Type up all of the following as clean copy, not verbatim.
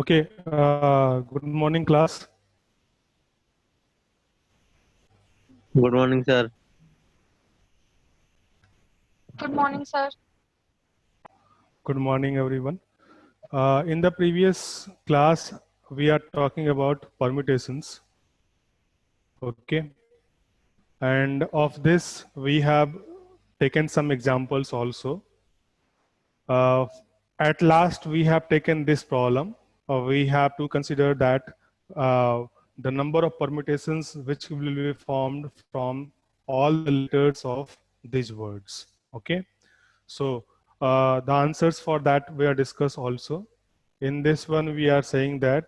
Okay, good morning, class. Good morning, sir. Good morning, sir. Good morning, everyone. In the previous class, we are talking about permutations. Okay, and of this, we have taken some examples also. Uh, at last, we have taken this problem. We have to consider that the number of permutations which will be formed from all the letters of these words. Okay. So the answers for that we are discussed also. In this one, we are saying that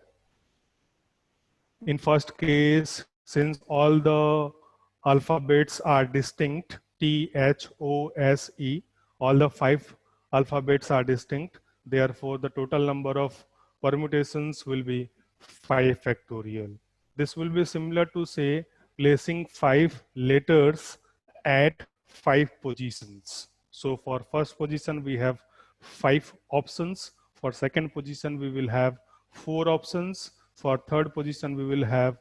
in first case, since all the alphabets are distinct, T, H, O, S, E, all the 5 alphabets are distinct. Therefore, the total number of permutations will be 5 factorial. This will be similar to say placing 5 letters at 5 positions. So for first position, we have 5 options. For second position, we will have 4 options. For third position, we will have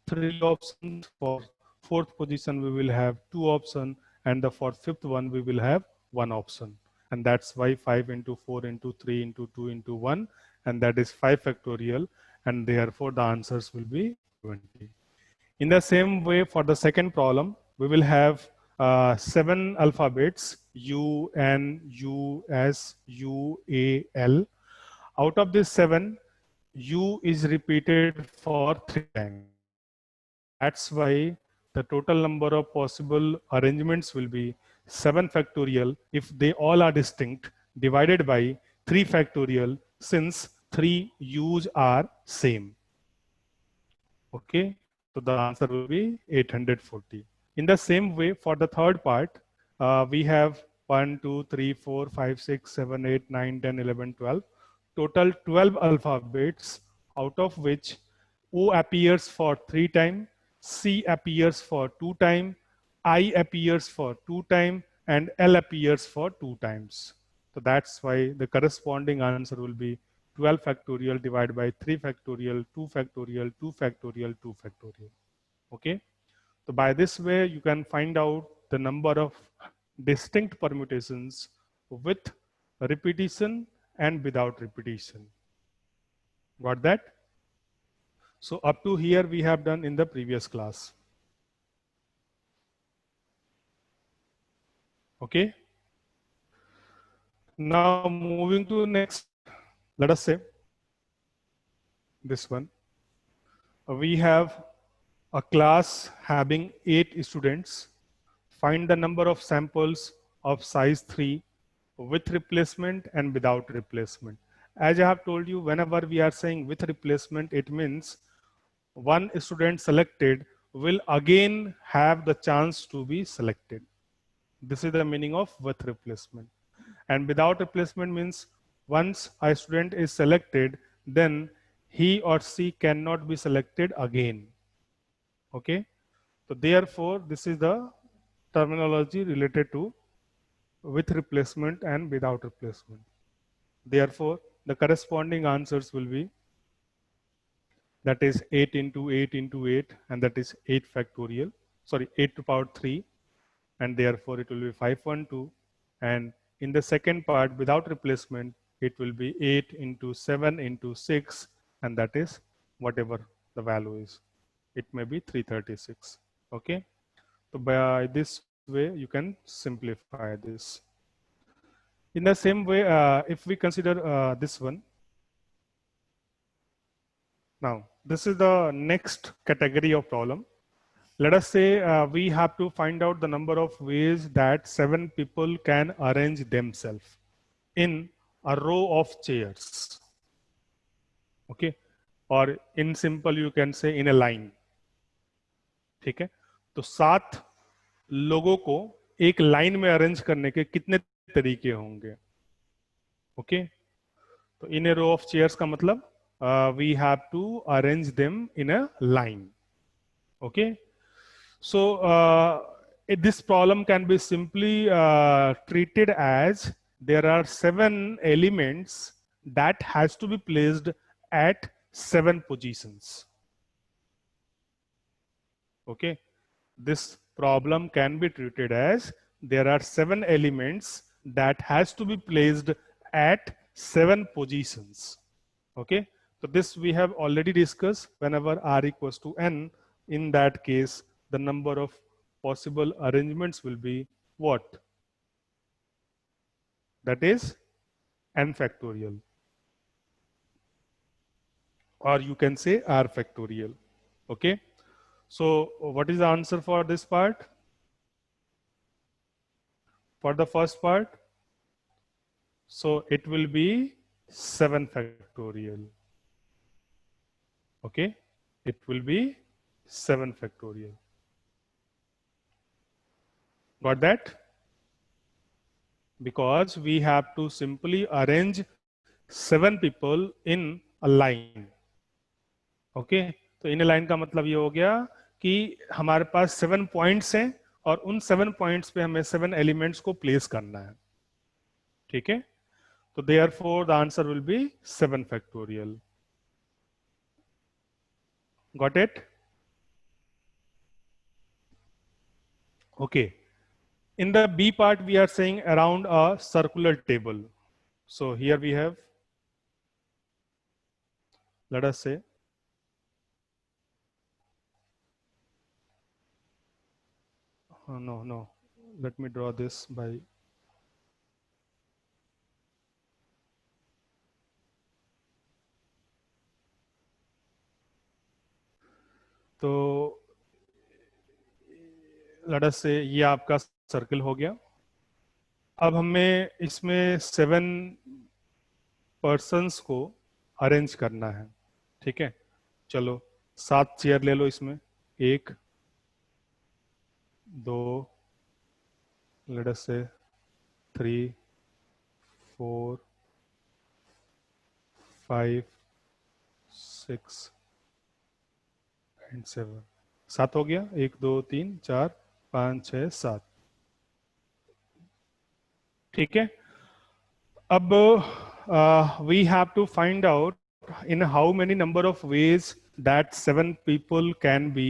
3 options. For fourth position, we will have 2 options. And for fifth one, we will have 1 option. And that's why 5 into 4 into 3 into 2 into 1. And that is 5 factorial. And therefore, the answers will be 20. In the same way, for the second problem, we will have 7 alphabets U, N, U, S, U, A, L. Out of this 7, U is repeated for 3 times. That's why the total number of possible arrangements will be 7 factorial if they all are distinct, divided by 3 factorial since 3 U's are same. Okay, so the answer will be 840. In the same way, for the third part, we have 1, 2, 3, 4, 5, 6, 7, 8, 9, 10, 11, 12. Total 12 alphabets, out of which O appears for 3 times, C appears for 2 times, I appears for 2 times, and L appears for 2 times. So that's why the corresponding answer will be 12 factorial divided by 3 factorial, 2 factorial, 2 factorial, 2 factorial. Okay. So by this way, you can find out the number of distinct permutations with repetition and without repetition. Got that? So up to here we have done in the previous class. Okay. Now moving to next, let us say this one. We have a class having 8 students. Find the number of samples of size 3 with replacement and without replacement. As I have told you, whenever we are saying with replacement, it means one student selected will again have the chance to be selected. This is the meaning of with replacement. And without replacement means once a student is selected, then he or she cannot be selected again. Okay. So therefore, this is the terminology related to with replacement and without replacement. Therefore, the corresponding answers will be that is 8 into 8 into 8, and that is 8 factorial. Sorry, 8 to power 3, and therefore it will be 512. And in the second part, without replacement, it will be 8 into 7 into 6, and that is whatever the value is. It may be 336. Okay. So by this way, you can simplify this. In the same way, if we consider this one, now this is the next category of problem. Let us say we have to find out the number of ways that 7 people can arrange themselves in a row of chairs. Okay, or in simple you can say in a line. ठीक है, तो 7 लोगों को एक line में arrange करने के कितने तरीके होंगे? ओके, तो इन ए रो ऑफ चेयर्स का मतलब we have to arrange them in a line. Okay, so this problem can be simply treated as there are 7 elements that has to be placed at 7 positions. Okay, this problem can be treated as there are 7 elements that has to be placed at 7 positions. Okay, so this we have already discussed. Whenever r equals to n, in that case the number of possible arrangements will be what? That is n factorial, or you can say r factorial. Okay, so what is the answer for this part? For the first part, so it will be 7 factorial. Okay, it will be 7 factorial. Got that? Because we have to simply arrange 7 people in a line. Okay, तो in line का मतलब ये हो गया कि हमारे पास 7 points हैं और उन 7 पॉइंट्स पे हमें 7 एलिमेंट्स को प्लेस करना है. ठीक है, तो therefore the answer will be 7 factorial. Got it? Okay, in the B part we are saying around a circular table. So here we have, let us say, no, let me draw this by, तो let us say ये आपका circle हो गया. अब हमें इसमें 7 persons को arrange करना है. ठीक है, चलो 7 चेयर ले लो. इसमें 1 2 let us say 3 4 5 6 and 7. 7 हो गया. 1 2 3 4 5 6 7. ठीक है, अब we have to find out in how many number of ways that 7 people can be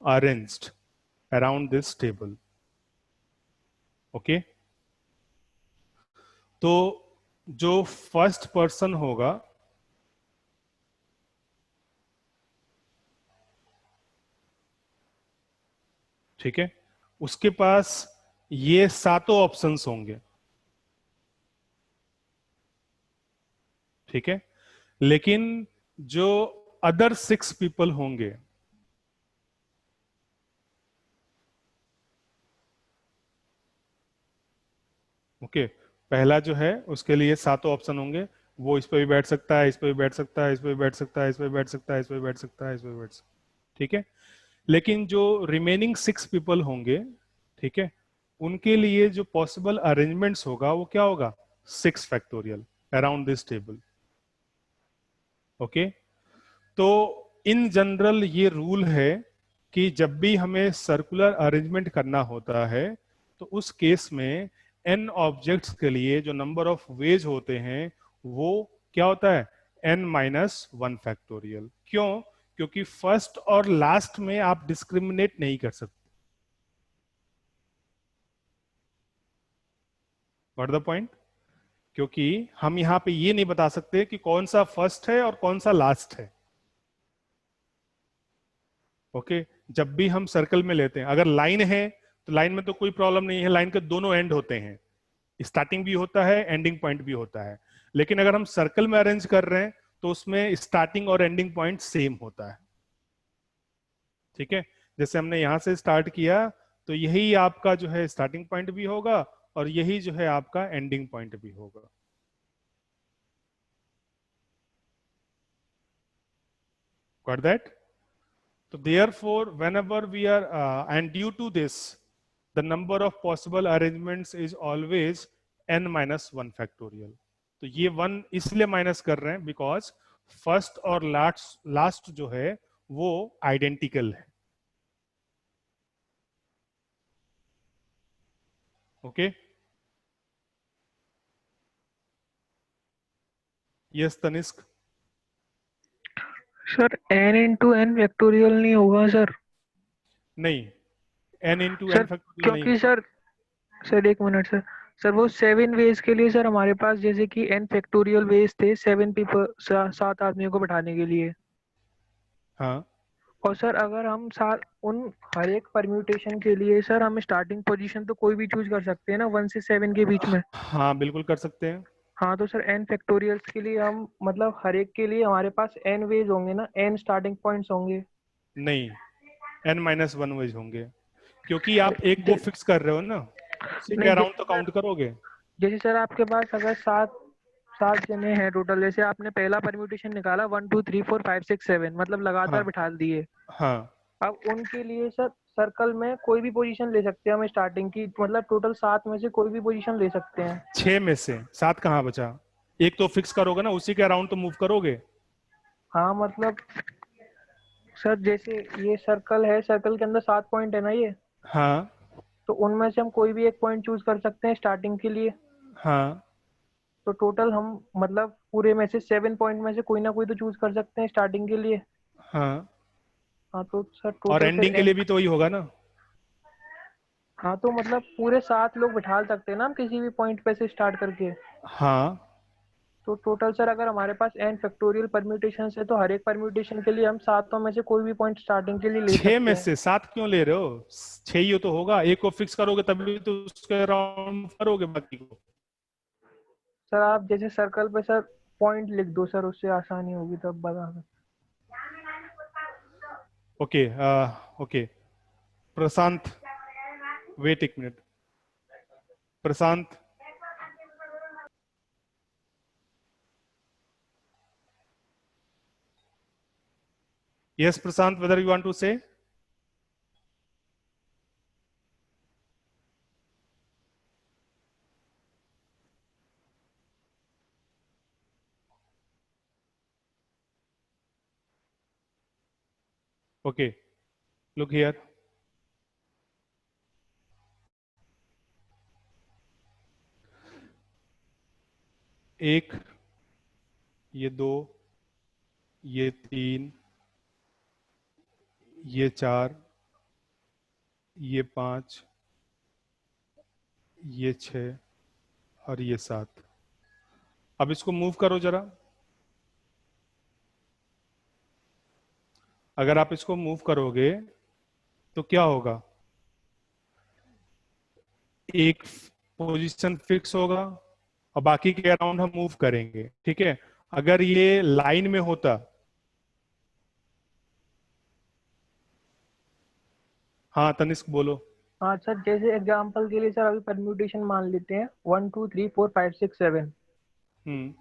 arranged around this table. Okay, तो जो फर्स्ट पर्सन होगा, ठीक है, उसके पास ये 7 ऑप्शंस होंगे. ठीक है, लेकिन जो अदर 6 पीपल होंगे, ओके, पहला जो है उसके लिए 7 ऑप्शन होंगे. वो इस पे भी बैठ सकता है, इस पे भी बैठ सकता है, इस पे भी बैठ सकता है, इस पे भी बैठ सकता है, इस पे भी बैठ सकता है, इस पे भी बैठ सकता है. ठीक है, लेकिन जो रिमेनिंग 6 पीपल होंगे, ठीक है, उनके लिए जो पॉसिबल अरेंजमेंट्स होगा वो क्या होगा? 6 factorial around this table. Okay, तो इन जनरल ये रूल है कि जब भी हमें सर्कुलर अरेंजमेंट करना होता है तो उस केस में n ऑब्जेक्ट्स के लिए जो नंबर ऑफ वेज होते हैं वो क्या होता है? n-1 factorial. क्यों? क्योंकि फर्स्ट और लास्ट में आप डिस्क्रिमिनेट नहीं कर सकते. What the point? क्योंकि हम यहां पे ये नहीं बता सकते कि कौन सा फर्स्ट है और कौन सा लास्ट है. ओके, जब भी हम सर्कल में लेते हैं, अगर लाइन है तो लाइन में तो कोई प्रॉब्लम नहीं है, लाइन के दोनों एंड होते हैं, स्टार्टिंग भी होता है, एंडिंग पॉइंट भी होता है. लेकिन अगर हम सर्कल में अरेंज कर रहे हैं तो उसमें स्टार्टिंग और एंडिंग पॉइंट सेम होता है. ठीक है, जैसे हमने यहां से स्टार्ट किया तो यही आपका जो है स्टार्टिंग पॉइंट भी होगा और यही जो है आपका एंडिंग पॉइंट भी होगा. Got that? So therefore, whenever we are, and due to this, the number of possible arrangements is always n-1 factorial. तो ये 1 इसलिए माइनस कर रहे हैं बिकॉज फर्स्ट और लास्ट जो है वो आइडेंटिकल है. Okay, yes Tanishq. Sir n into n factorial नहीं होगा सर। नहीं, n into sir n factorial नहीं क्योंकि होगा। सर एक मिनट सर। सर वो 7 वेज के लिए सर हमारे पास जैसे कि n फैक्टोरियल वेज थे 7 पीपल, 7 आदमियों को बैठाने के लिए। हाँ और सर अगर हम साथ उन हर एक परम्यूटेशन के लिए सर हम स्टार्टिंग पोजीशन तो कोई भी चूज कर सकते हैं ना 1 से 7 के बीच में। हाँ, बिल्कुल कर सकते हैं। हाँ तो सर n फैक्टोरियल्स के लिए हम मतलब हर एक के लिए हमारे पास n वेज होंगे ना, n स्टार्टिंग पॉइंट्स होंगे। नहीं, n-1 वेज होंगे, क्योंकि आप एक को जे- फिक्स कर रहे हो ना, उसी के नहीं अराउंड तो काउंट करोगे। जैसे सर आपके पास अगर सात सात जने हैं टोटल, जैसे आपने पहला परम्यूटेशन निकाला 1 2 3 4 5 6 7 मतलब लगातार हाँ बिठा दिए। हाँ। अब उनके लिए सर सर्कल में कोई भी पोजीशन ले सकते हैं हम स्टार्टिंग की, मतलब टोटल 7 में से कोई भी पोजीशन ले सकते हैं। 6 में से 7 कहाँ बचा? एक तो फिक्स करोगे ना, उसी के अराउंड तो मूव करोगे। हाँ मतलब सर जैसे ये सर्कल है, सर्कल के अंदर 7 पॉइंट है ना ये, हाँ तो उनमें से हम कोई भी एक पॉइंट चूज कर सकते हैं स्टार्टिंग के लिए। हाँ तो टोटल हम मतलब पूरे में से 7 पॉइंट में से कोई ना कोई तो चूज कर सकते हैं स्टार्टिंग के लिए। हाँ। हाँ तो सर और टोटल फिर एंडिंग के लिए भी तो वही होगा ना। हाँ तो मतलब पूरे 7 लोग बिठा सकते हैं ना हम किसी भी पॉइंट पे से स्टार्ट करके। हाँ, तो टोटल सर अगर हमारे पास n फैक्टोरियल परम्यूटेशन है तो हर एक परम्यूटेशन के लिए हम 7 में से कोई भी पॉइंट स्टार्टिंग के लिए ले 6 सकते में हैं। से 7 क्यों ले रहे हो? 6 ही तो होगा, एक को फिक्स करोगे तभी तो उसके अराउंड करोगे बाकी को। सर आप जैसे सर्कल पे सर पॉइंट लिख दो सर, उससे आसानी होगी तब बता सकते। Okay, okay. प्रशांत, वेट एक minute. Prashant, yes Prashant, whether you want to say? Okay, look here. एक, ये दो, ये तीन, ये चार, ये पांच, ये छह और ये सात। अब इसको मूव करो जरा। अगर आप इसको मूव करोगे तो क्या होगा? एक पोजीशन फिक्स होगा और बाकी के अराउंड हम मूव करेंगे, ठीक है? अगर ये लाइन में होता, हाँ तनिष्क बोलो। हाँ सर जैसे एग्जांपल के लिए सर अभी परम्यूटेशन मान लेते हैं 1 2 3 4 5 6 7। हम्म।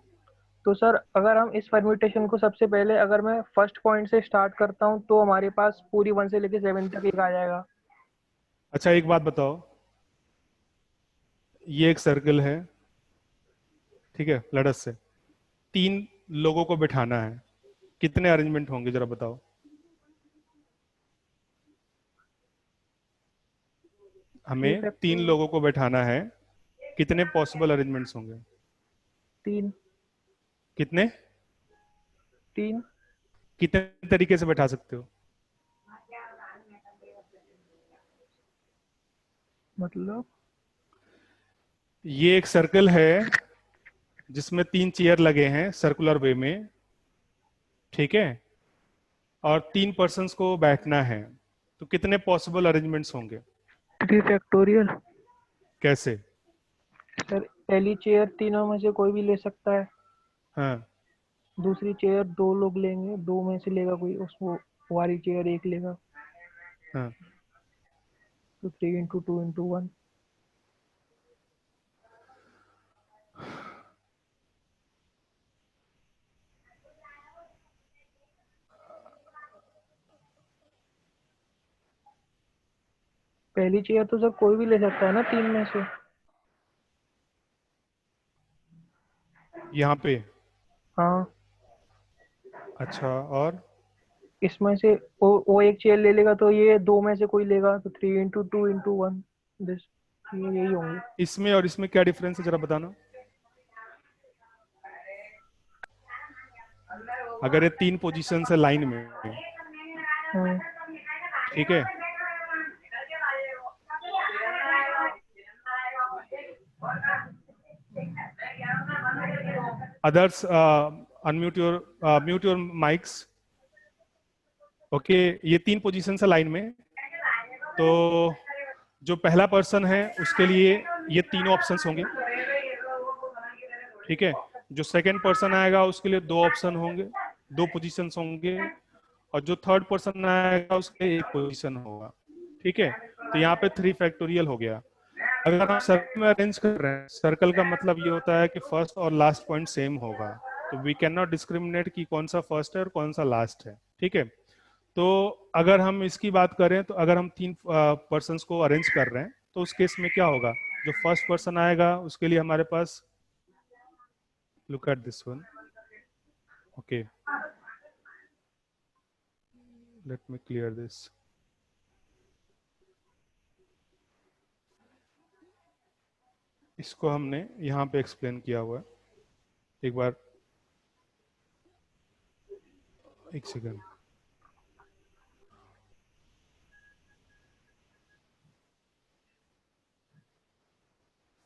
तो सर अगर हम इस परम्यूटेशन को सबसे पहले अगर मैं फर्स्ट पॉइंट से स्टार्ट करता हूँ तो हमारे पास पूरी 1 से लेके 7 तक एक आ जाएगा। अच्छा एक बात बताओ, ये एक सर्कल है, ठीक है, लड़स से 3 लोगों को बिठाना है, कितने अरेंजमेंट होंगे जरा बताओ? थ्री हमें 3 फैक्टर लोगों को बैठाना है, कितने पॉसिबल अरेंजमेंट्स होंगे? 3 कितने? 3 कितने तरीके से बैठा सकते हो? मतलब ये एक सर्कल है जिसमें 3 चेयर लगे हैं सर्कुलर वे में, ठीक है, और 3 पर्सन्स को बैठना है, तो कितने पॉसिबल अरेंजमेंट्स होंगे? 3 फैक्टोरियल। कैसे? सर पहली चेयर तीनों में से कोई भी ले सकता है, हाँ दूसरी चेयर 2 लोग लेंगे, 2 में से लेगा कोई, उसको वाली चेयर एक लेगा। हाँ। तो 3 × 2 × 1। पहली चेयर तो सर कोई भी ले सकता है ना 3 में से। यहाँ पे? हाँ अच्छा, और? इसमें से वो एक चेयर ले लेगा तो ये 2 में से कोई लेगा, तो 3 × 2 × 1 दिस, ये यही होंगे। इसमें और इसमें क्या डिफरेंस है जरा बताना। अगर ये 3 पोजीशन है लाइन में, हम्म, ठीक है, others mute your mics. Okay, ये 3 पोजीशन है लाइन में, तो जो पहला पर्सन है उसके लिए ये तीनों ऑप्शंस होंगे, ठीक है। जो सेकंड पर्सन आएगा उसके लिए 2 ऑप्शन होंगे, 2 पोजीशंस होंगे, और जो थर्ड पर्सन आएगा उसके लिए 1 पोजीशन होगा, ठीक है। तो यहाँ पे 3 फैक्टोरियल हो गया। अगर आप सर्कल में अरेंज कर रहे हैं, सर्कल का मतलब ये होता है कि फर्स्ट और लास्ट पॉइंट सेम होगा, तो वी कैन नॉट डिस्क्रिमिनेट कि कौन सा फर्स्ट है और कौन सा लास्ट है, ठीक है। तो अगर हम इसकी बात करें, तो अगर हम 3 पर्सन्स को अरेंज कर रहे हैं, तो उस केस में क्या होगा, जो फर्स्ट पर्सन आएगा उसके लिए हमारे पास, look at this one, okay, let me clear this. इसको हमने यहाँ पे एक्सप्लेन किया हुआ है, एक बार, एक second,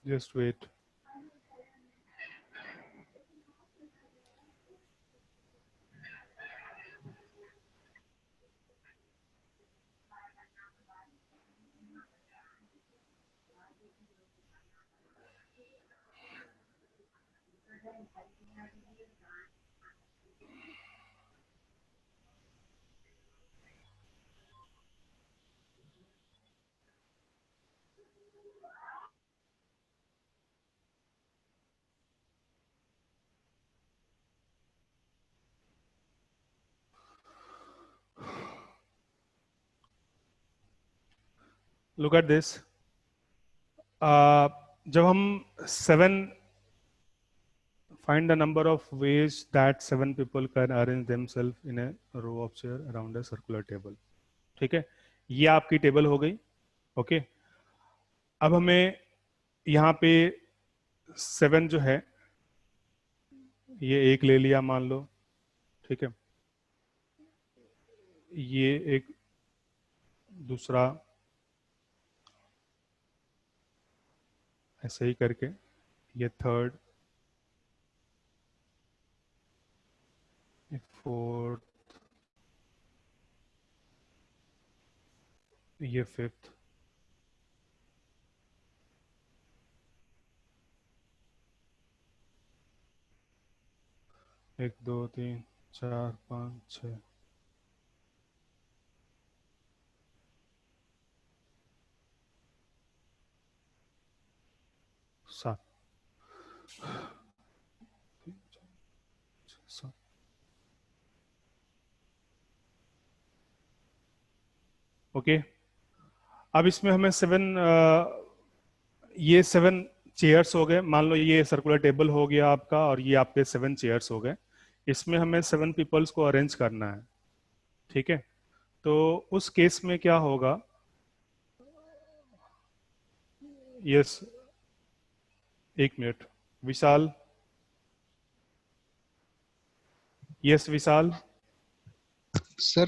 just wait. Look at this, जब हम 7 find the number of ways that 7 people can arrange themselves in a row of chair around a circular table, ठीक है, ये आपकी टेबल हो गई, ओके। अब हमें यहाँ पे 7 जो है, ये एक ले लिया मान लो, ठीक है, ये एक दूसरा, ऐसे ही करके, ये थर्ड, ये फोर्थ, ये फिफ्थ, एक दो तीन चार पाँच छः, सात, सात, ओके। अब इसमें हमें 7, ये 7 चेयर्स हो गए, मान लो ये सर्कुलर टेबल हो गया आपका, और ये आपके 7 चेयर्स हो गए। इसमें हमें 7 पीपल्स को अरेंज करना है, ठीक है। तो उस केस में क्या होगा, यस, एक minute, Vishal, yes Vishal. Sir,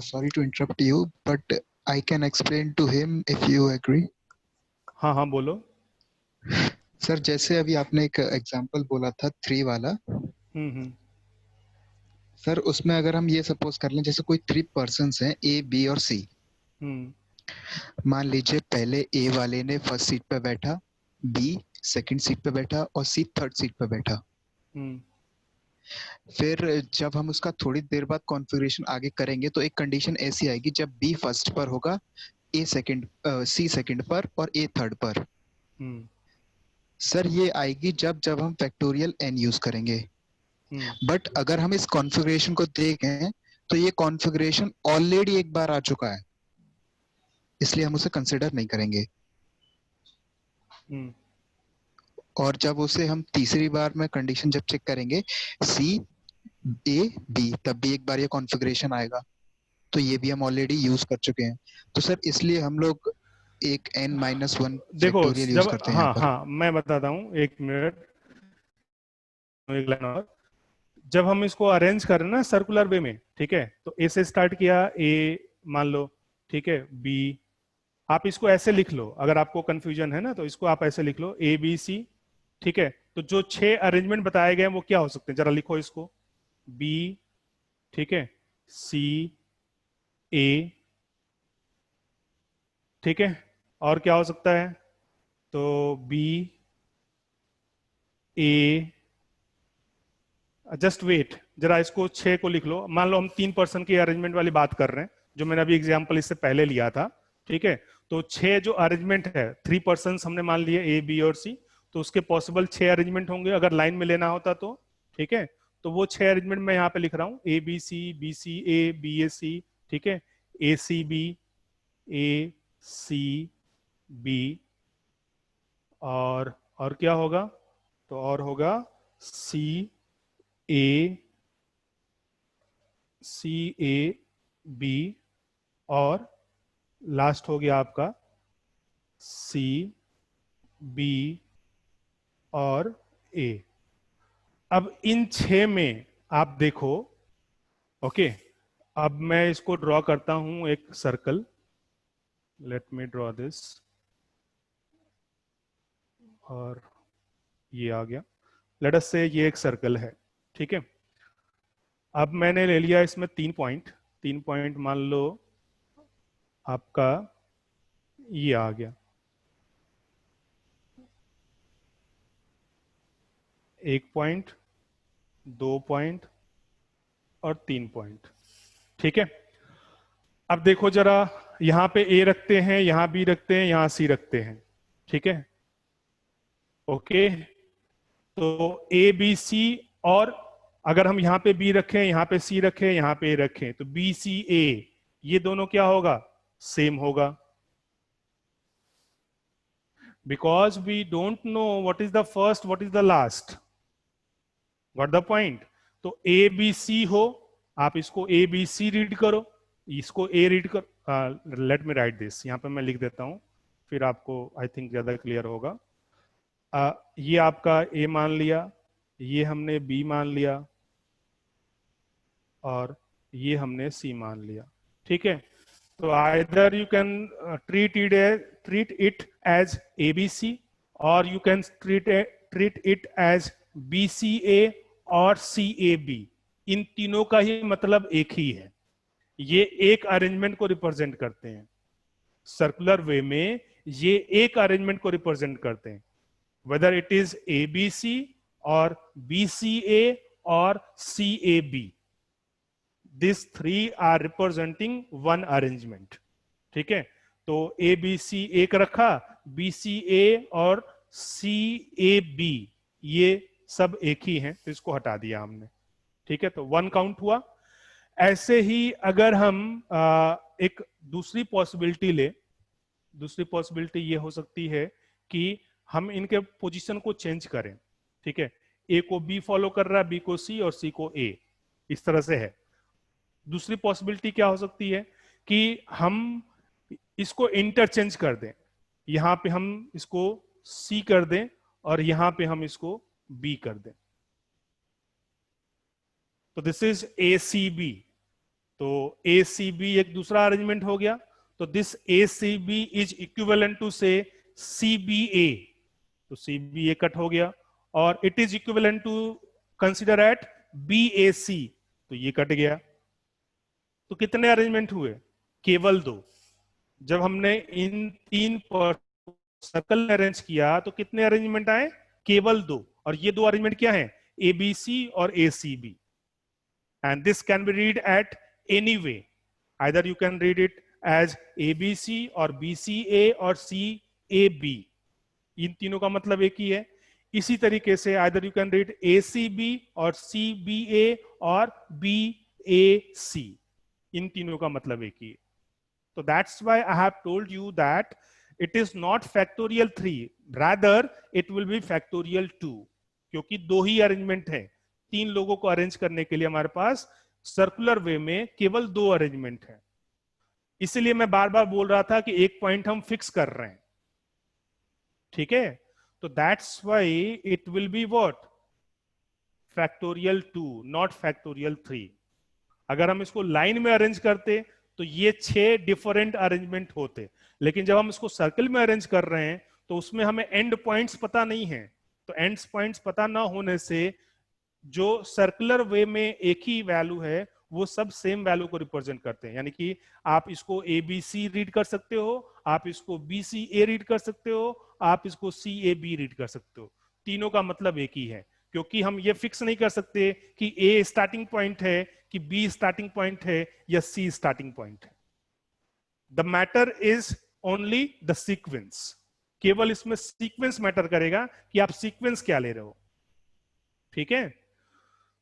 sorry to interrupt you, but I can explain to him if you agree. हाँ हाँ बोलो। सर जैसे अभी आपने एक एग्जांपल बोला था 3 वाला, हम्म। सर उसमें अगर हम ये सपोज कर लें जैसे कोई 3 पर्सन्स हैं A, B और C। मान लीजिए पहले A वाले ने फर्स्ट सीट पे बैठा, B सेकंड सीट पे बैठा और C थर्ड सीट पे बैठा। फिर जब हम उसका थोड़ी देर बाद कॉन्फ़िगरेशन आगे करेंगे तो एक कंडीशन ऐसी आएगी जब B फर्स्ट पर होगा, A सेकंड, C सेकंड पर और A थर्ड पर। सर ये आएगी जब जब हम फैक्टोरियल n यूज करेंगे। बट अगर हम इस कॉन्फ़िगरेशन को देखें तो ये कॉन्फ़िगरेशन ऑलरेडी एक बार आ चुका है, इसलिए हम उसे कंसिडर नहीं करेंगे। और जब उसे हम तीसरी बार में कंडीशन जब चेक करेंगे C A B, तब भी एक बार ये कॉन्फ़िगरेशन आएगा, तो ये भी हम ऑलरेडी यूज कर चुके हैं। तो सर इसलिए हम लोग एक n-1 देखो फैक्टोरियल यूज करते हैं हाँ यहाँ पर। हाँ मैं बताता हूँ, एक मिनट, एक लाइन और। जब हम इसको अरेंज कर रहे हैं ना सर्कुलर वे में, ठीक है, तो ए से स्टार्ट किया, ए मान लो, ठीक है, बी, आप इसको ऐसे लिख लो, अगर आपको कंफ्यूजन है ना तो इसको आप ऐसे लिख लो, ए बी सी, ठीक है। तो जो 6 अरेंजमेंट बताए गए हैं वो क्या हो सकते हैं, जरा लिखो इसको, बी, ठीक है, सी, ए, ठीक है, और क्या हो सकता है, तो बी, ए, जस्ट वेट, जरा इसको 6 को लिख लो, मान लो हम 3 पर्सन की अरेंजमेंट वाली बात कर रहे हैं, जो मैंने अभी एग्जांपल इससे पहले लिया था, ठीक है। तो 6 जो अरेंजमेंट है, 3 पर्सन हमने मान लिए ए बी और सी, तो उसके पॉसिबल 6 अरेंजमेंट होंगे अगर लाइन में लेना होता तो, ठीक है। तो वो 6 अरेंजमेंट मैं यहाँ पे लिख रहा हूँ, ए B C A, B A सी, ठीक है, ए C B, A C B, और क्या होगा, तो और होगा सी ए, सी ए बी, और लास्ट हो गया आपका सी बी और ए। अब इन 6 में आप देखो, ओके, अब मैं इसको ड्रॉ करता हूं एक circle, let me draw this, और ये आ गया, लेट अस से ये एक सर्कल है, ठीक है। अब मैंने ले लिया इसमें 3 पॉइंट मान लो आपका ये आ गया, 1 पॉइंट, 2 पॉइंट और 3 पॉइंट, ठीक है। अब देखो जरा, यहां पे ए रखते हैं, यहां बी रखते हैं, यहां सी रखते हैं, ठीक है, ओके। तो ए बी सी, और अगर हम यहां पे बी रखें, यहां पे सी रखें, यहां पे ए रखें, तो बी सी ए, ये दोनों क्या होगा, सेम होगा, because we don't know what is the first, what is the last, got the point. तो ए बी सी हो, आप इसको ए बी सी रीड करो, इसको ए रीड कर, लेट मी राइट दिस, यहां पे मैं लिख देता हूं, फिर आपको आई थिंक ज्यादा क्लियर होगा। ये आपका ए मान लिया, ये हमने बी मान लिया, और ये हमने सी मान लिया, ठीक है। तो either you can treat it as A B C, और you can treat it as B C A और सी ए बी। इन तीनों का ही मतलब एक ही है, ये एक अरेंजमेंट को रिप्रेजेंट करते हैं, सर्कुलर वे में ये एक अरेंजमेंट को रिप्रेजेंट करते हैं, whether it is ABC or BCA or CAB. These 3 are representing one arrangement. ठीक है, तो ABC एक रखा, BCA और CAB ये सब एक ही हैं, तो इसको हटा दिया हमने, ठीक है, तो 1 काउंट हुआ। ऐसे ही अगर हम एक दूसरी पॉसिबिलिटी ले, दूसरी पॉसिबिलिटी ये हो सकती है कि हम इनके पोजीशन को चेंज करें, ठीक है, ए को बी फॉलो कर रहा है, बी को सी और सी को ए, इस तरह से है। दूसरी पॉसिबिलिटी क्या हो सकती है कि हम इसको इंटरचेंज कर दें, यहां पे हम इसको सी कर दें और यहां पे हम इसको बी कर दें, तो this is A C B. तो ए सी बी एक दूसरा अरेंजमेंट हो गया, तो this A C B is equivalent to say C B ए, तो सी बी ए कट हो गया, और it is equivalent to consider at B A C, तो ये कट गया। तो कितने अरेंजमेंट हुए, केवल 2। जब हमने इन 3 पर सर्कल अरेंज किया तो कितने अरेंजमेंट आए, केवल 2, और ये 2 अरेंजमेंट क्या है, ए बी सी और A C B, and this can be read at any way, either you can read it as A B C और बी सी ए और सी ए बी, इन तीनों का मतलब एक ही है। इसी तरीके से either you can read A C B और सी बी ए और बी ए सी, इन तीनों का मतलब एक ही है। तो that's why I have told you that it is not factorial 3, rather it will be factorial 2, क्योंकि 2 ही अरेंजमेंट है। 3 लोगों को अरेंज करने के लिए हमारे पास सर्कुलर वे में केवल 2 अरेंजमेंट है। इसलिए मैं बार बार बोल रहा था कि एक पॉइंट हम फिक्स कर रहे हैं, ठीक है। तो that's why it will be what, factorial 2, not factorial 3। अगर हम इसको लाइन में अरेंज करते तो ये 6 डिफरेंट अरेंजमेंट होते, लेकिन जब हम इसको सर्कल में अरेंज कर रहे हैं तो उसमें हमें एंड पॉइंट्स पता नहीं है। तो एंड पॉइंट्स पता ना होने से जो सर्कुलर वे में एक ही वैल्यू है वो सब सेम वैल्यू को रिप्रेजेंट करते हैं। यानी कि आप इसको ए बी सी रीड कर सकते हो, आप इसको बी सी ए रीड कर सकते हो, आप इसको सी ए बी रीड कर सकते हो। तीनों का मतलब एक ही है, क्योंकि हम ये फिक्स नहीं कर सकते कि ए स्टार्टिंग पॉइंट है कि बी स्टार्टिंग पॉइंट है या सी स्टार्टिंग पॉइंट है। The matter is only the sequence. केवल इसमें सीक्वेंस मैटर करेगा कि आप सीक्वेंस क्या ले रहे हो। ठीक है,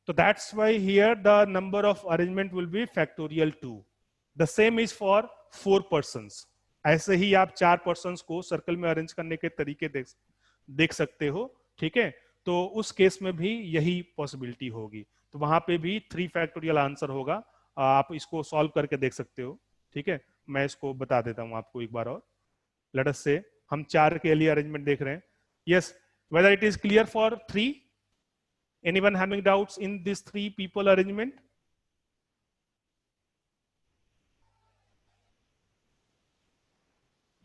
तो that's why here the number of arrangement will be factorial 2. The same is for 4 persons. ऐसे ही आप 4 persons को सर्कल में अरेंज करने के तरीके देख सकते हो। ठीक है, तो उस केस में भी यही पॉसिबिलिटी होगी, तो वहां पे भी 3 फैक्टोरियल आंसर होगा। आप इसको सॉल्व करके देख सकते हो। ठीक है, मैं इसको बता देता हूं आपको एक बार और। लेट अस से हम 4 के लिए अरेंजमेंट देख रहे हैं। Yes, whether it is clear for 3? Anyone having doubts in this 3 people arrangement?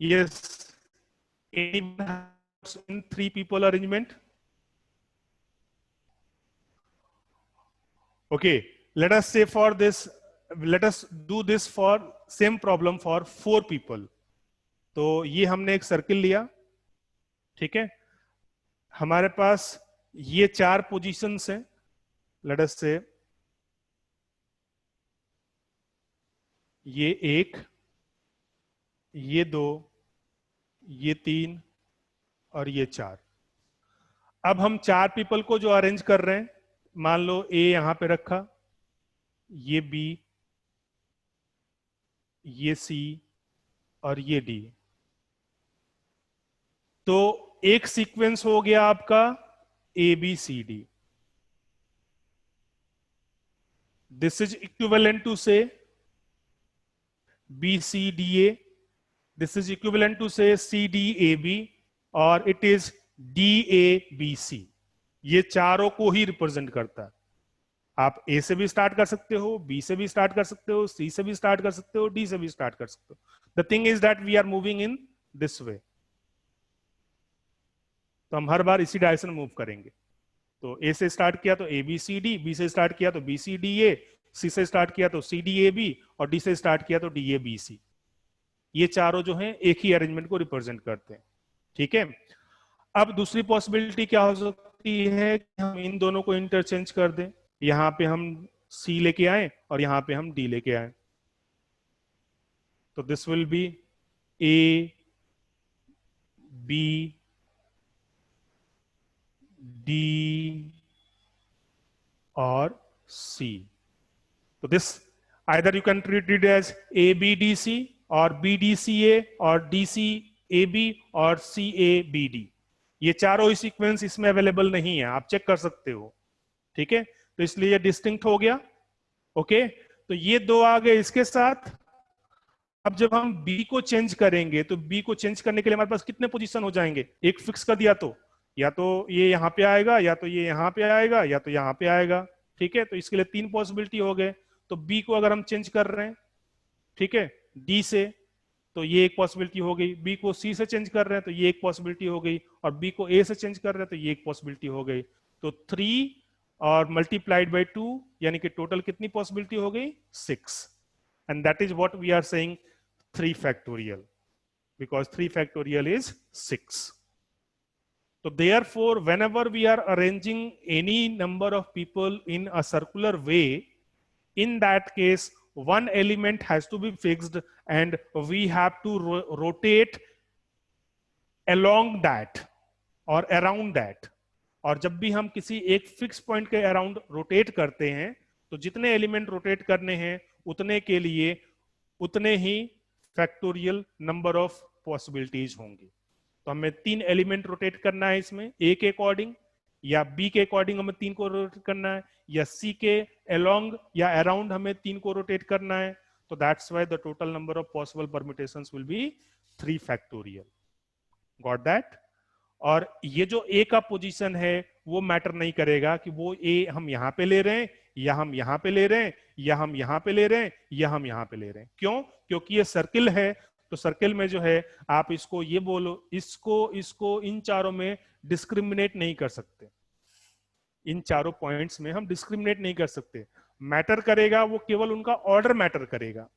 Yes. Anyone have doubts in 3 people arrangement? Okay. Let us say for this, let us do this for same problem for 4 people. तो ये हमने एक circle लिया। ठीक है, हमारे पास ये 4 positions हैं। लेट अस से ये 1, ये 2, ये 3 और ये 4। अब हम 4 पीपल को जो अरेंज कर रहे हैं, मान लो ए यहां पे रखा, ये बी, ये सी और ये डी। तो एक सीक्वेंस हो गया आपका A B C D. This is equivalent to say B C D A, this is equivalent to say C D A B, और it is D A B C. ये चारों को ही रिप्रेजेंट करता है। आप ए से भी स्टार्ट कर सकते हो, बी से भी स्टार्ट कर सकते हो, सी से भी स्टार्ट कर सकते हो, डी से भी स्टार्ट कर सकते हो। The thing is that we are moving in this way. तो हम हर बार इसी डायरेक्शन मूव करेंगे। तो ए से स्टार्ट किया तो A B C D, B से स्टार्ट किया तो बी सी डी ए, सी से स्टार्ट किया तो सी डी ए बी, और डी से स्टार्ट किया तो डी ए बी सी। ये चारों जो हैं एक ही अरेंजमेंट को रिप्रेजेंट करते हैं। ठीक है, अब दूसरी पॉसिबिलिटी क्या हो सकती है कि हम इन दोनों को इंटरचेंज कर दें। यहां पे हम सी लेके आए और यहां पे हम डी लेके आए। तो this will be A B D और सी। तो this either you can treat it as A B D C or B D C A or D C A B or C A B D। ये चारों ही sequence इसमें available नहीं है, आप check कर सकते हो। ठीक है, तो इसलिए ये डिस्टिंक्ट हो गया। ओके, तो ये 2 आ गए इसके साथ। अब जब हम B को चेंज करेंगे तो B को चेंज करने के लिए हमारे पास कितने पोजीशन हो जाएंगे? एक फिक्स कर दिया तो या तो ये यहां पे आएगा, या तो ये यहां पे आएगा, या तो यहां पे आएगा। ठीक है, तो इसके लिए 3 पॉसिबिलिटी हो गए। तो बी को अगर हम चेंज कर रहे हैं, ठीक है, डी से, तो ये एक पॉसिबिलिटी हो गई। बी को सी से चेंज कर रहे हैं तो ये एक पॉसिबिलिटी हो गई, और बी को ए से चेंज कर रहे हैं तो ये एक पॉसिबिलिटी हो गई। तो 3 और मल्टीप्लाइड बाय 2, यानी कि टोटल कितनी पॉसिबिलिटी हो गई? 6। And that is what we are saying 3 factorial, because 3 factorial is 6. So therefore, whenever we are arranging any number of people in a circular way, in that case, one element has to be fixed and we have to rotate along that or around that. और जब भी हम किसी एक fix point के around rotate करते हैं तो जितने एलिमेंट रोटेट करने हैं उतने के लिए उतने ही फैक्टोरियल नंबर ऑफ पॉसिबिलिटीज होंगी। तो हमें 3 एलिमेंट रोटेट करना है इसमें, ए के अकॉर्डिंग या बी के अकॉर्डिंग हमें 3 को रोटेट करना है, या सी के अलोंग या अराउंड हमें 3 को रोटेट करना है। तो that's why the total number of possible permutations will be 3 factorial. Got that? और ये जो ए का पोजीशन है वो मैटर नहीं करेगा कि वो ए हम यहां पे ले रहे हैं या हम यहां पे ले रहे हैं या हम यहां पे ले रहे हैं या हम यहां पे ले रहे हैं। क्यों? क्योंकि ये सर्किल है, तो सर्किल में जो है आप इसको ये बोलो, इसको इसको इन चारों में डिस्क्रिमिनेट नहीं कर सकते। इन चारों पॉइंट्स में हम डिस्क्रिमिनेट नहीं कर सकते। मैटर करेगा वो केवल उनका ऑर्डर मैटर करेगा,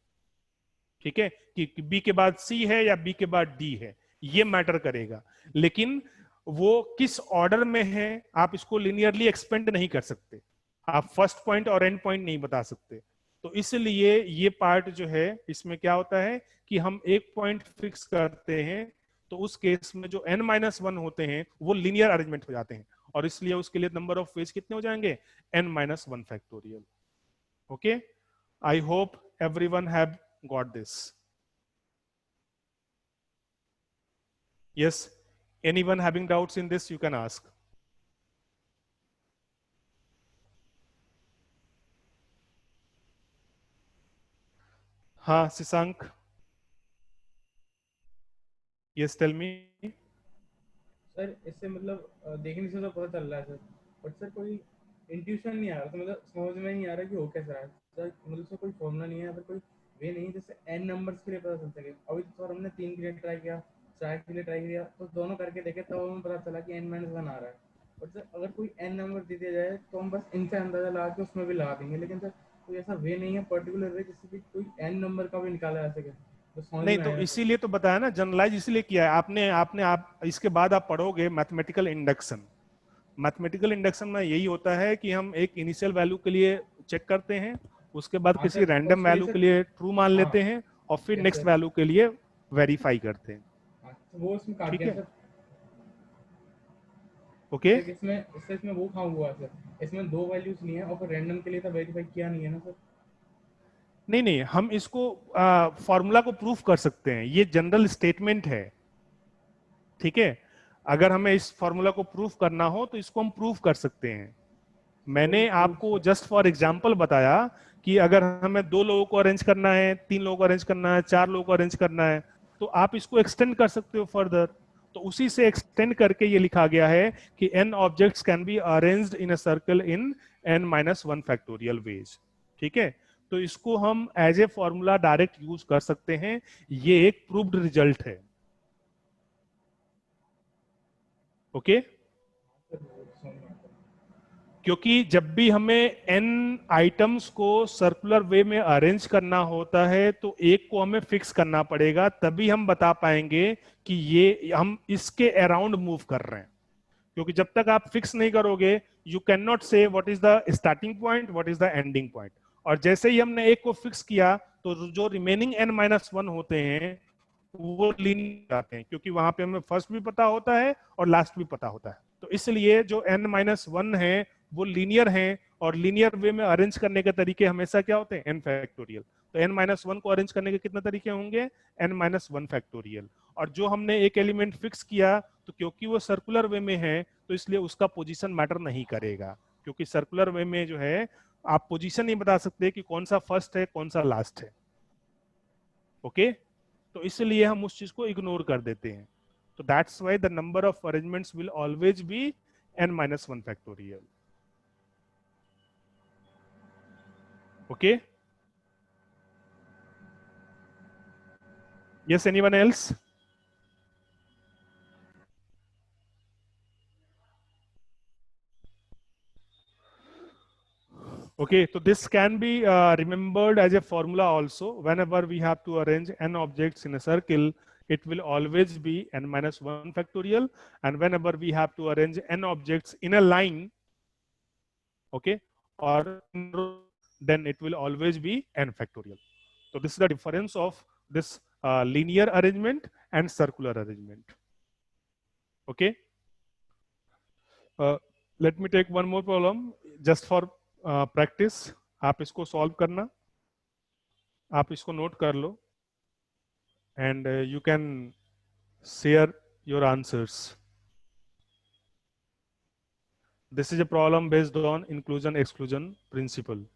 ठीक है, कि बी के बाद सी है या बी के बाद डी है, ये मैटर करेगा। लेकिन वो किस ऑर्डर में है आप इसको लिनियरली एक्सपेंड नहीं कर सकते, आप फर्स्ट पॉइंट और एंड पॉइंट नहीं बता सकते। तो इसलिए ये पार्ट जो है इसमें क्या होता है कि हम एक पॉइंट फिक्स करते हैं, तो उस केस में जो n-1 होते हैं वो लीनियर अरेंजमेंट हो जाते हैं, और इसलिए उसके लिए नंबर ऑफ वेज कितने हो जाएंगे? n-1 factorial. Okay, I hope everyone have got this. Yes, anyone having doubts in this, you can ask. हाँ, Sisank. Yes, tell me. Sir इससे मतलब देखने से तो पता चल रहा है सर, बट सर कोई इंट्यूशन नहीं आ रहा, तो मतलब समझ में नहीं आ रहा कि हो कैसा रहा है सर। मतलब सर कोई फॉर्मूला नहीं है, कोई वे नहीं जैसे एन नंबर्स के लिए पता चल सके। अभी तो सर हमने 3 के लिए ट्राई किया, 4 के लिए ट्राई किया, तो दोनों करके देखे तब हमें पता चला कि n-1 आ रहा है। बट सर अगर कोई एन नंबर दे दिया जाए तो हम बस इनसे अंदाजा लगा के उसमें भी लगा देंगे, लेकिन सर कोई ऐसा वे नहीं है पर्टिकुलर वे जिससे कि कोई एन नंबर का भी निकाला जा सके। नहीं, तो इसीलिए तो बताया ना, जनरलाइज इसलिए किया है आपने आपने आप इसके बाद आप पढ़ोगे मैथमेटिकल इंडक्शन। मैथमेटिकल इंडक्शन में यही होता है कि हम एक इनिशियल वैल्यू के लिए चेक करते हैं, उसके बाद किसी रैंडम वैल्यू के लिए ट्रू मान लेते हैं और फिर नेक्स्ट वैल्यू के लिए वेरीफाई करते हैं। वो इसमें काट ठीक दिया है, सर। ओके। इसमें वो कहाँ हुआ सर, इसमें 2 वैल्यूज नहीं है और फिर रैंडम के लिए तो वेरीफाई किया नहीं है ना सर। नहीं नहीं, हम इसको फॉर्मूला को प्रूफ कर सकते हैं, ये जनरल स्टेटमेंट है, ठीक है। अगर हमें इस फॉर्मूला को प्रूफ करना हो तो इसको हम प्रूफ कर सकते हैं। मैंने आपको जस्ट फॉर एग्जांपल बताया कि अगर हमें 2 लोगों को अरेंज करना है, 3 लोगों को अरेंज करना है, 4 लोगों को अरेंज करना है, तो आप इसको एक्सटेंड कर सकते हो फर्दर। तो उसी से एक्सटेंड करके ये लिखा गया है कि n objects can be arranged in a circle in n-1 factorial ways, ठीक है। तो इसको हम as a formula direct use कर सकते हैं, ये एक प्रूव्ड रिजल्ट है। ओके, क्योंकि जब भी हमें n आइटम्स को सर्कुलर वे में अरेंज करना होता है तो एक को हमें फिक्स करना पड़ेगा, तभी हम बता पाएंगे कि ये हम इसके अराउंड मूव कर रहे हैं। क्योंकि जब तक आप फिक्स नहीं करोगे यू कैन नॉट से what is the starting point, what is the ending point. और जैसे ही हमने एक को फिक्स किया तो जो रिमेनिंग n-1 होते हैं वो लीनियर आते हैं, क्योंकि वहां पे हमें फर्स्ट भी पता होता है और लास्ट भी पता होता है। तो इसलिए जो n-1 है वो लीनियर हैं, और लीनियर वे में अरेंज करने के तरीके हमेशा क्या होते हैं? n factorial. तो n-1 को अरेंज करने के कितने तरीके होंगे? n-1 factorial. और जो हमने एक एलिमेंट फिक्स किया तो क्योंकि वो सर्कुलर वे में है तो इसलिए उसका पोजीशन मैटर नहीं करेगा, क्योंकि सर्कुलर वे में जो है आप पोजीशन नहीं बता सकते कि कौन सा फर्स्ट है कौन सा लास्ट है। ओके, तो इसलिए हम उस चीज को इग्नोर कर देते हैं। तो that's why the number of arrangements will always be n-1 factorial. Okay. Yes, anyone else? Okay, so this can be remembered as a formula also. Whenever we have to arrange n objects in a circle, it will always be n-1 factorial. And whenever we have to arrange n objects in a line, okay, or then it will always be n factorial. So this is the difference of this linear arrangement and circular arrangement. Okay. Let me take one more problem just for practice. आप इसको solve करना, आप इसको note कर लो, and you can share your answers. This is a problem based on inclusion exclusion principle.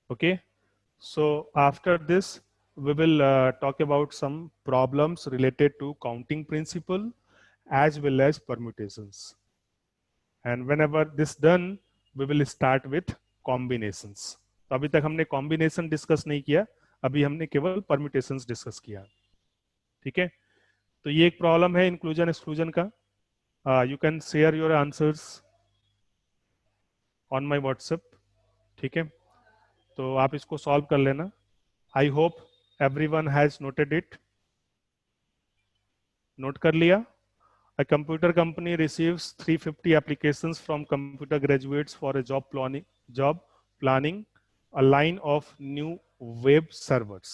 Okay, so after this we will talk about some problems related to counting principle as well as permutations. And whenever this done, we will start with combinations. तो अभी तक हमने combination discuss नहीं किया, अभी हमने केवल permutations discuss किया. ठीक है, तो ये एक प्रॉब्लम है इंक्लूजन एक्सक्लूजन का. You can share your answers on my WhatsApp. ठीक है, तो आप इसको सॉल्व कर लेना. I hope everyone has noted it. Note कर लिया. A computer company receives 350 applications from computer graduates for a job planning a line of new web servers.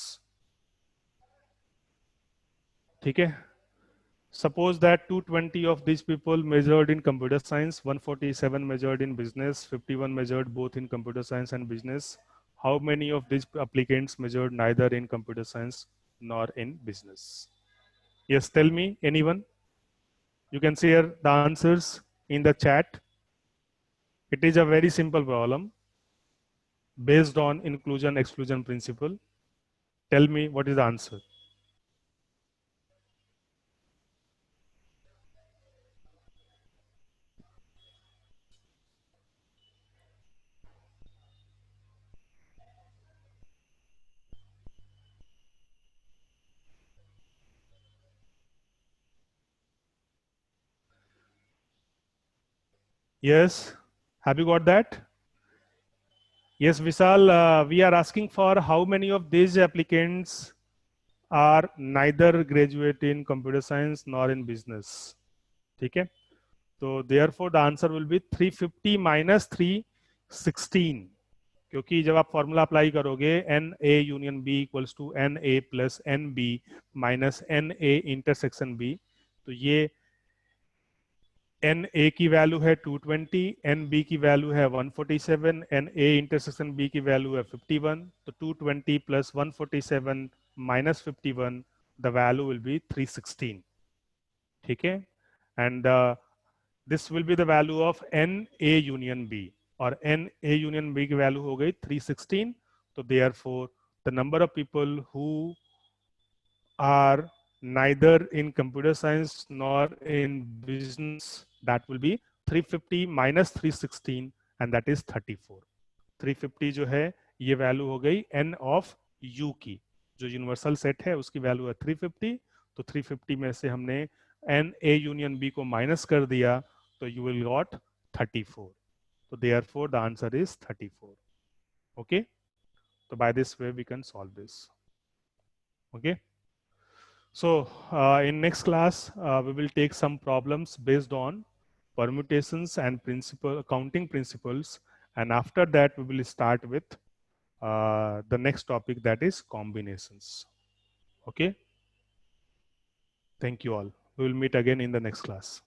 ठीक है, suppose that 220 of these people majored in computer science, 147 majored in business, 51 majored both in computer science and business. How many of these applicants majored neither in computer science nor in business? Yes, tell me, anyone? You can share the answers in the chat. It is a very simple problem based on inclusion exclusion principle. Tell me what is the answer. Yes, have you got that? Yes, Vishal, we are asking for how many of these applicants are neither graduate in computer science nor in business. ठीक है, तो therefore the answer will be 350 minus 316. क्योंकि जब आप formula apply करोगे n A union B equals to n A plus n B minus n A intersection B, तो ये N A की वैल्यू है 220, एन बी की वैल्यू है 147, एन ए इंटरसेक्शन बी की वैल्यू है 51. तो 220 plus 147 minus 51, the value will be 316. ठीक है, and this will be the value of n A union B, और एन ए यूनियन बी की वैल्यू हो गई 316. तो therefore the number of people who are neither in computer science nor in business, that will be 350 minus 316 and that is 34. 350 जो है ये value हो गई n ऑफ u की, जो यूनिवर्सल सेट है उसकी वैल्यू है 350. तो 350 में से हमने n a यूनियन b को माइनस कर दिया, तो you will got 34. So therefore the answer is 34. Okay, so by this way we can solve this. Okay, so in next class we will take some problems based on permutations and counting principles, and after that we will start with the next topic, that is combinations. Okay, thank you all. We will meet again in the next class.